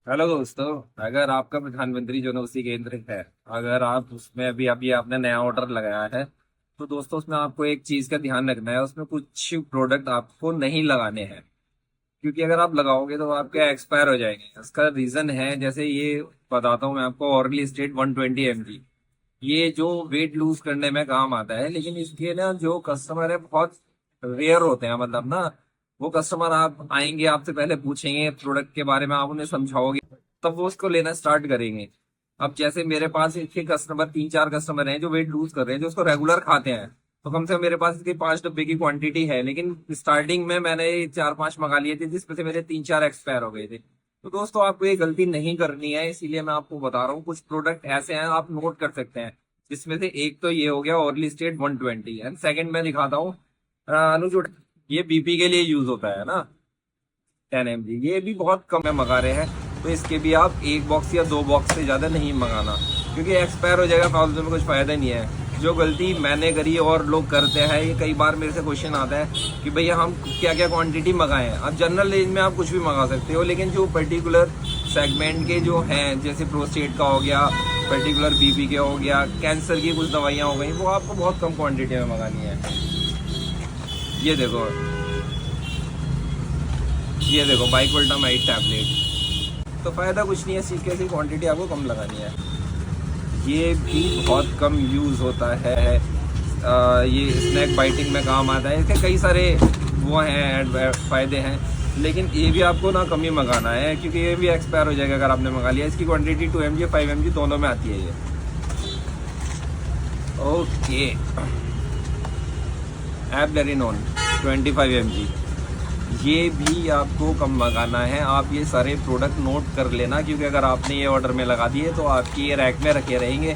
Hello दोस्तों। अगर आपका प्रधानमंत्री जनौषधि केंद्र है, अगर आप उसमें अभी अभी आपने नया ऑर्डर लगाया है, तो दोस्तों उसमें आपको एक चीज का ध्यान रखना है। उसमें कुछ प्रोडक्ट आपको नहीं लगाने हैं, क्योंकि अगर आप लगाओगे तो आपके एक्सपायर हो जाएंगे। इसका रीजन है, जैसे ये बताता हूँ मैं आपको, ऑर्गली स्टेट 120 mg। ये जो वेट लूज करने में काम आता है, लेकिन इसके ना जो कस्टमर है बहुत रेयर होते हैं। मतलब ना, वो कस्टमर आप आएंगे, आपसे पहले पूछेंगे प्रोडक्ट के बारे में, आप उन्हें समझाओगे तब वो उसको लेना स्टार्ट करेंगे। अब जैसे मेरे पास इसके कस्टमर, 3-4 कस्टमर हैं जो वेट लूज कर रहे हैं, जो उसको रेगुलर खाते हैं। तो कम से कम मेरे पास इसकी 5 डब्बे की क्वांटिटी है, लेकिन स्टार्टिंग में मैंने 4-5 मंगा लिए थे, जिसमें से मेरे 3-4 एक्सपायर हो गए थे। तो दोस्तों आपको ये गलती नहीं करनी है, इसीलिए मैं आपको बता रहा हूँ। कुछ प्रोडक्ट ऐसे हैं आप नोट कर सकते हैं, जिसमें से एक तो ये हो गया ऑर्ली स्टेट 120, एंड सेकंड मैं दिखाता हूँ अनुज। ये बीपी के लिए यूज होता है ना, 10 mg। ये भी बहुत कम में मंगा रहे हैं, तो इसके भी आप एक बॉक्स या 2 बॉक्स से ज़्यादा नहीं मंगाना, क्योंकि एक्सपायर हो जाएगा, फालतू में कुछ फ़ायदा नहीं है। जो गलती मैंने करी और लोग करते हैं, ये कई बार मेरे से क्वेश्चन आता है कि भैया हम क्या क्या क्वांटिटी मंगाएं। अब जनरल रेंज में आप कुछ भी मंगा सकते हो, लेकिन जो पर्टिकुलर सेगमेंट के जो हैं, जैसे प्रोस्टेट का हो गया, पर्टिकुलर बीपी के हो गया, कैंसर की कुछ दवाइयाँ हो गई, वो आपको बहुत कम क्वान्टिटी में मंगानी है। ये देखो, ये देखो बाइकोल्टामाइड टैबलेट। तो फायदा कुछ नहीं है, सीख के क्वांटिटी आपको कम लगानी है। ये भी बहुत कम यूज होता है। ये स्नैक बाइटिंग में काम आता है। इसके कई सारे वो हैं, फायदे हैं, लेकिन ये भी आपको ना कम ही मंगाना है, क्योंकि ये भी एक्सपायर हो जाएगा अगर आपने मंगा लिया। इसकी क्वांटिटी 2 mg 5 mg दोनों में आती है ये। ओके, एबलेरिनोन 25 mg, ये भी आपको कम मंगाना है। आप ये सारे प्रोडक्ट नोट कर लेना, क्योंकि अगर आपने ये ऑर्डर में लगा दिए तो आपकी ये रैक में रखे रहेंगे।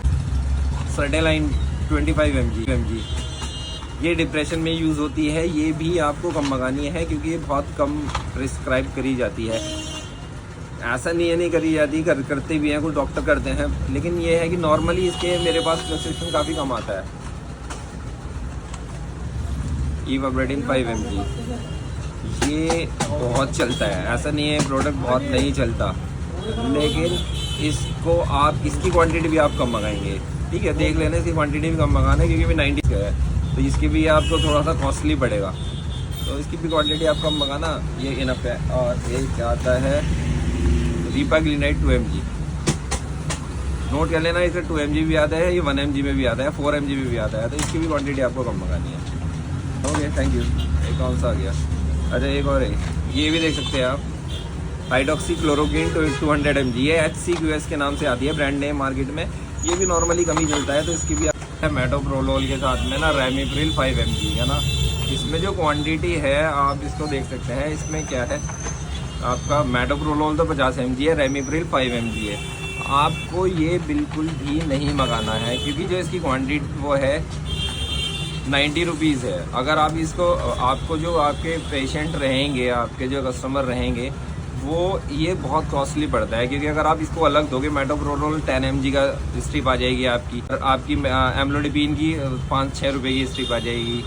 सर्टेलाइन 25 mg, ये डिप्रेशन में यूज़ होती है, ये भी आपको कम मंगानी है, क्योंकि ये बहुत कम प्रिस्क्राइब करी जाती है। ऐसा नहीं है नहीं करी जाती, करते भी हैं, कुछ डॉक्टर करते हैं, लेकिन ये है कि नॉर्मली इसके मेरे पास प्रिस्क्रिप्शन काफ़ी कम आता है। ईवाब्रेडिन 5 mg, ये बहुत चलता है, ऐसा नहीं है प्रोडक्ट बहुत नहीं चलता, लेकिन इसको आप, इसकी क्वांटिटी भी आप कम मंगाएंगे, ठीक है, देख लेना। इसकी क्वांटिटी भी कम मंगाना है, क्योंकि भी 90 का है, तो इसकी भी आपको थोड़ा सा कॉस्टली पड़ेगा, तो इसकी भी क्वांटिटी आप कम मंगाना, ये इनफ है। और एक आता है रीपाग्लिनाइड 2 mg, नोट कर लेना। इसका 2 mg भी आता है, ये 1 mg में भी आता है, 4 mg में भी आता है, तो इसकी भी क्वान्टिटी आपको कम मंगानी है। Okay, thank you. एक कौन सा आ गया? अच्छा, एक और है, ये भी देख सकते हैं आप, हाइड्रोक्सी क्लोरोक्विन 200 mg, ये HCQS के नाम से आती है, ब्रांड नेम मार्केट में। ये भी नॉर्मली कम ही चलता है, तो इसकी भी मेटोप्रोलोल के साथ में ना रेमिप्रिल 5 mg है ना। इसमें जो क्वांटिटी है आप इसको देख सकते हैं, इसमें क्या है आपका, मेटोप्रोलोल तो 50 mg है, रेमिप्रिल 5 mg है। आपको ये बिल्कुल भी नहीं मंगाना है, क्योंकि जो इसकी क्वांटिटी वो है 90 रुपीज़ है। अगर आप इसको, आपको जो आपके पेशेंट रहेंगे, आपके जो कस्टमर रहेंगे, वो ये बहुत कॉस्टली पड़ता है, क्योंकि अगर आप इसको अलग दोगे, मेटोप्रोलोल 10 mg का स्ट्रिप आ जाएगी आपकी, और आपकी एम्लोडिपिन की 5-6 रुपये की स्ट्रिप आ जाएगी।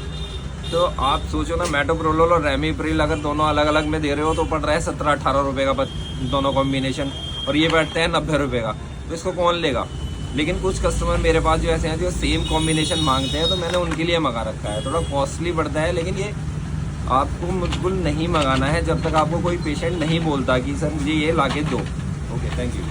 तो आप सोचो ना, मेटोप्रोलोल और रेमिप्रिल अगर दोनों अलग अलग में दे रहे हो, तो पड़ रहा है 17-18 रुपये का दोनों कॉम्बिनेशन, और ये बैठते हैं 90 रुपये का, तो इसको कौन लेगा। लेकिन कुछ कस्टमर मेरे पास जो ऐसे हैं जो सेम कॉम्बिनेशन मांगते हैं, तो मैंने उनके लिए मंगा रखा है। थोड़ा कॉस्टली पड़ता है, लेकिन ये आपको बिल्कुल नहीं मंगाना है जब तक आपको कोई पेशेंट नहीं बोलता कि सर मुझे ये ला के दो। Okay, thank you.